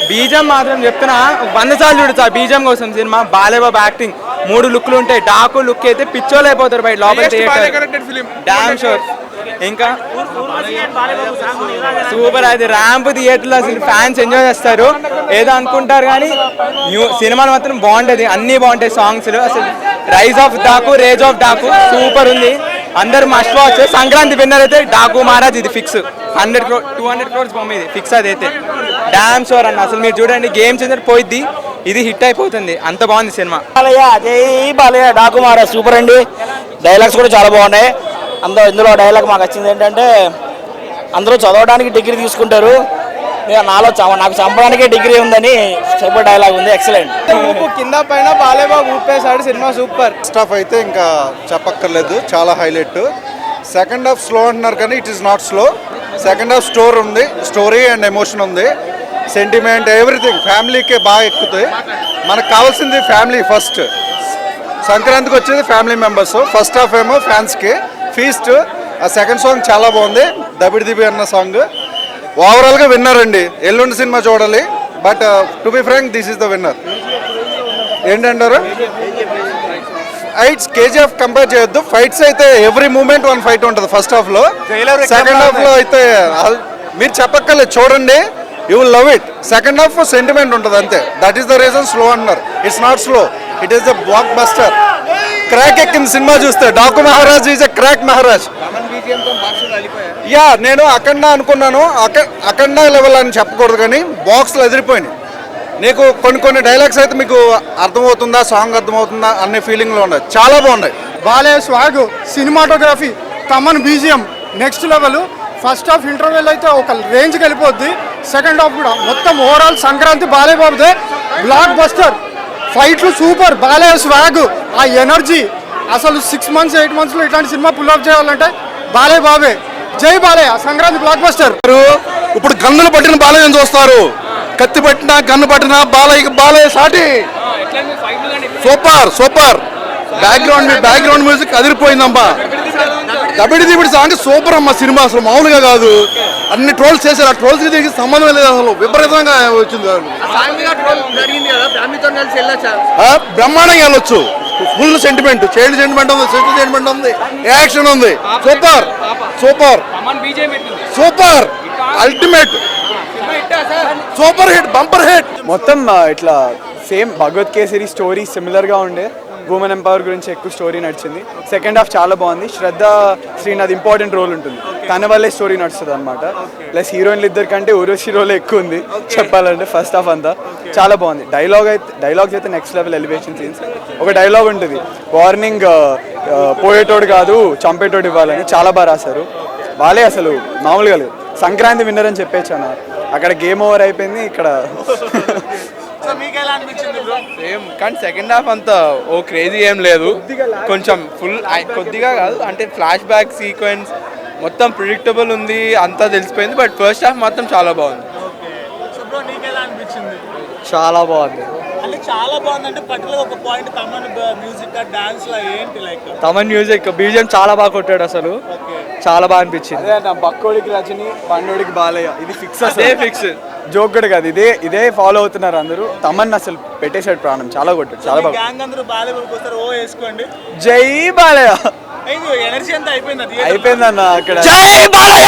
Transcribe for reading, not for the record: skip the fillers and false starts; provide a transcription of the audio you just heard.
బీజం మాత్రం చెప్తున్నా 100 సార్లు చూడొచ్చు ఆ బీజం కోసం సినిమా. బాలేబాబు యాక్టింగ్ 3 లుక్లు ఉంటాయి. డాకు లుక్ అయితే పిచ్చోలు అయిపోతారు బయట లోపల డామ్ షోర్. ఇంకా సూపర్, అది ర్యాంప్ థియేటర్లో అసలు ఫ్యాన్స్ ఎంజాయ్ చేస్తారు. ఏదో అనుకుంటారు కానీ సినిమాలు మాత్రం బాగుంటుంది, అన్నీ బాగుంటాయి. సాంగ్స్ అసలు rise of Daaku, rage of Daaku super ఉంది. అందరు మస్ట్ వాచ్. సంక్రాంతి విన్నర్ అయితే డాకు మహారాజ్, ఇది ఫిక్స్. 200 crores బొమ్మ ఇది ఫిక్స్. అదైతే డామ్ షోర్ అన్న. అసలు మీరు చూడండి, గేమ్ చేంజర్ పోయిద్ది, ఇది హిట్ అయిపోతుంది, అంత బాగుంది సినిమా. జై బాలయ్య, డాకు మహారాజ్ సూపర్ అండి. డైలాగ్స్ కూడా చాలా బాగున్నాయి. ఇందులో డైలాగ్ మాకు వచ్చింది ఏంటంటే, అందరూ చదవడానికి డిగ్రీ తీసుకుంటారు, నాకు చంపడానికే డిగ్రీ ఉందని సూపర్ డైలాగ్ ఉంది. ఎక్సలెంట్. ఊపు కింద పైన బాలేబాబు ఊపేశాడు. Cinema super. ఫస్ట్ హాఫ్ అయితే ఇంకా చెప్పక్కర్లేదు, చాలా హైలైట్. సెకండ్ హాఫ్ స్లో అంటున్నారు కానీ it is not slow. Second half story and emotion ఉంది, సెంటిమెంట్, ఎవ్రీథింగ్. ఫ్యామిలీకే బాగా ఎక్కుతాయి. మనకు కావాల్సింది ఫ్యామిలీ ఫస్ట్. సంక్రాంతికి వచ్చేది ఫ్యామిలీ మెంబర్స్. ఫస్ట్ హాఫ్ ఏమో ఫ్యాన్స్కి ఫీస్ట్. ఆ సెకండ్ సాంగ్ చాలా బాగుంది, దబిడి దిబి అన్న సాంగ్. ఓవరాల్గా విన్నర్ అండి. ఎల్లుండి సినిమా చూడాలి, but to be frank this is the winner. ఏంటంటారు? ఫైట్స్ కేజీఎఫ్ కంపేర్ చేయొద్దు. ఫైట్స్ అయితే ఎవ్రీ మూమెంట్ 1 ఫైట్ ఉంటుంది ఫస్ట్ హాఫ్లో. సెకండ్ హాఫ్లో అయితే మీరు చెప్పక్కర్లేదు, చూడండి, you will love it. Second half sentiment ఉంటుంది అంతే. That is the reason slow అన్నారు. It's not slow, it is the blockbuster. Crack ఎక్కింది సినిమా చూస్తే. Daaku Maharaj is a crack Maharaj. Yeah, నేను అఖండ అనుకున్నాను. అఖండ లెవెల్ అని చెప్పకూడదు కానీ బాక్స్లో ఎదిరిపోయినాయి. నీకు కొన్ని డైలాగ్స్ అయితే మీకు అర్థమవుతుందా, సాంగ్ అర్థమవుతుందా అనే ఫీలింగ్లో ఉన్నాయి. చాలా బాగున్నాయి. Balayya swag, cinematography, Thaman BGM next level. First half interval అయితే ఒక రేంజ్కి వెళ్ళిపోద్ది. సెకండ్ హాఫ్ కూడా మొత్తం ఓవరాల్ సంక్రాంతి బాలయ్య బాబుదే బ్లాక్ బస్టర్. ఫైట్లు సూపర్. బాలయ్య స్వాగ్, ఆ ఎనర్జీ అసలు 6 months 8 monthsలో ఇట్లాంటి సినిమా పుల్ అప్ చేయాలంటే బాలయ్య బాబే. జై బాలయ్య, సంక్రాంతి బ్లాక్ బస్టర్. ఇప్పుడు గన్నులు పట్టిన బాలయ్యని చూస్తారు, కత్తి పట్టిన గన్ను పట్టిన బాలయ్య సాటి. సూపర్. బ్యాక్గ్రౌండ్ మ్యూజిక్ అదిరిపోయిందమ్మా. దబిడి దిబిడి సాంగ్ సూపర్ అమ్మా. సినిమా అసలు మామూలుగా కాదు. అన్ని ట్రోల్స్ చేశారు, ఆ ట్రోల్స్ దీనికి సంబంధం లేదు, అసలు విపరీతంగా వచ్చింది. బ్రహ్మాండంగా వెళ్ళొచ్చు. ఫుల్ సెంటిమెంట్, చైల్డ్ సెంటిమెంట్ ఉంది, సెక్స్ సెంటిమెంట్ ఉంది, యాక్షన్ ఉంది. Super ultimate super hit, bumper hit. మొత్తం ఇట్లా సేమ్ భగవత్ కేసరి స్టోరీ సిమిలర్గా ఉండే. ఉమెన్ ఎంపవర్ గురించి ఎక్కువ స్టోరీ నడిచింది. సెకండ్ హాఫ్ చాలా బాగుంది. శ్రద్ధ శ్రీనాథ్ ఇంపార్టెంట్ రోల్ ఉంటుంది, తన వల్లే స్టోరీ నడుస్తుంది అనమాట. ప్లస్ హీరోయిన్లు ఇద్దరు కంటే ఊర్వశి రోల్ ఎక్కువ ఉంది చెప్పాలంటే. ఫస్ట్ హాఫ్ అంతా చాలా బాగుంది. డైలాగ్స్ అయితే నెక్స్ట్ లెవెల్ ఎలివేషన్ సీన్స్. ఒక డైలాగ్ ఉంటుంది, వార్నింగ్ పోయేటోడు కాదు చంపేటోడు ఇవ్వాలని. చాలా బాగా రాశారు. వాళ్ళే అసలు మామూలుగా లేదు. సంక్రాంతి విన్నర్ అని చెప్పేచ్చాను. అక్కడ గేమ్ ఓవర్ అయిపోయింది, ఇక్కడ కానీ సెకండ్ హాఫ్ అంతా క్రేజీ ఏం లేదు. కొంచెం ఫుల్ కొద్దిగా కాదు అంటే ఫ్లాష్ బ్యాక్ సీక్వెన్స్ మొత్తం ప్రిడిక్టబుల్ ఉంది, అంతా తెలిసిపోయింది. బట్ ఫస్ట్ హాఫ్ మాత్రం చాలా బాగుంది. చాలా బాగుంది. తమన్ మ్యూజిక్ బీజిఎం చాలా బాగా కొట్టాడు. అసలు చాలా బాగా అనిపించింది. బక్కోడికి రజని, పండోడికి బాలయ్య, ఇది ఫిక్స్. ఫిక్స్ జోక్ కూడా కాదు, ఇదే ఫాలో అవుతున్నారు అందరూ. తమన్ అసలు పెట్టేశాడు ప్రాణం, చాలా కొట్టాడు, చాలా బాగా. జై బాలయ్య అయిపోయిందన్న అక్కడ. జై బాలయ్య.